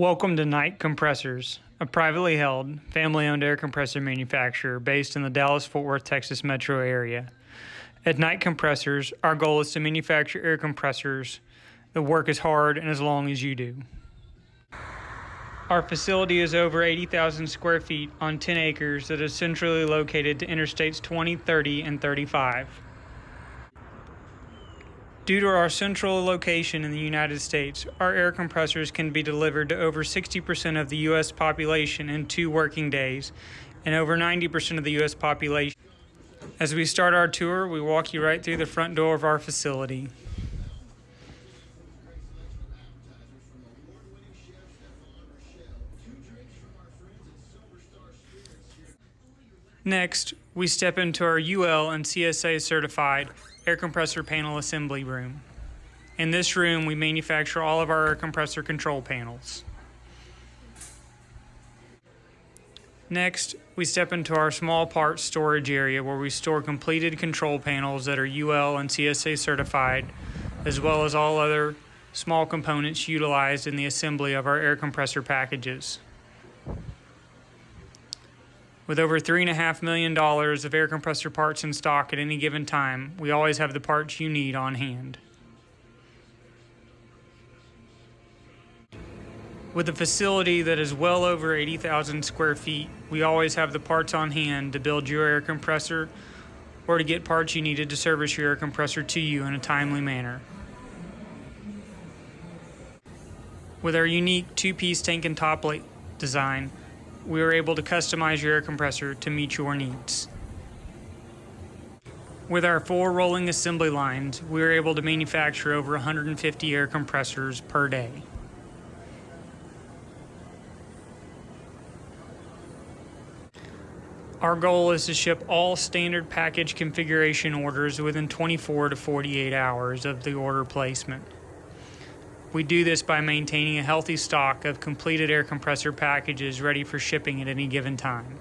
Welcome to Knight Compressors, a privately held, family-owned air compressor manufacturer based in the Dallas-Fort Worth, Texas metro area. At Knight Compressors, our goal is to manufacture air compressors that work as hard and as long as you do. Our facility is over 80,000 square feet on 10 acres that is centrally located to Interstates 20, 30, and 35. Due to our central location in the United States, our air compressors can be delivered to over 60% of the U.S. population in 2 working days and over 90% of the U.S. population. As we start our tour, we walk you right through the front door of our facility. Next, we step into our UL and CSA certified air compressor panel assembly room. In this room, we manufacture all of our air compressor control panels. Next, we step into our small parts storage area where we store completed control panels that are UL and CSA certified, as well as all other small components utilized in the assembly of our air compressor packages. With over $3.5 million of air compressor parts in stock at any given time, we always have the parts you need on hand. With a facility that is well over 80,000 square feet, we always have the parts on hand to build your air compressor or to get parts you needed to service your air compressor to you in a timely manner. With our unique 2-piece tank and top plate design, we are able to customize your air compressor to meet your needs. With our 4 rolling assembly lines, we are able to manufacture over 150 air compressors per day. Our goal is to ship all standard package configuration orders within 24 to 48 hours of the order placement. We do this by maintaining a healthy stock of completed air compressor packages ready for shipping at any given time.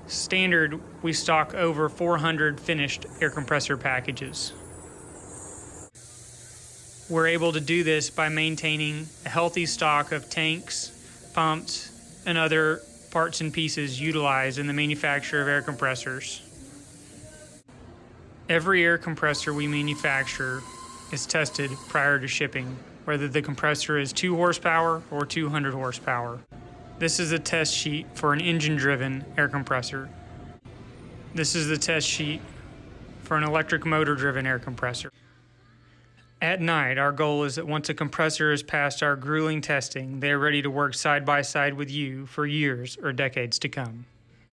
Standard, we stock over 400 finished air compressor packages. We're able to do this by maintaining a healthy stock of tanks, pumps, and other parts and pieces utilized in the manufacture of air compressors. Every air compressor we manufacture is tested prior to shipping, whether the compressor is 2 horsepower or 200 horsepower. This is a test sheet for an engine-driven air compressor. This is the test sheet for an electric motor-driven air compressor. At Knight, our goal is that once a compressor has passed our grueling testing, they are ready to work side by side with you for years or decades to come.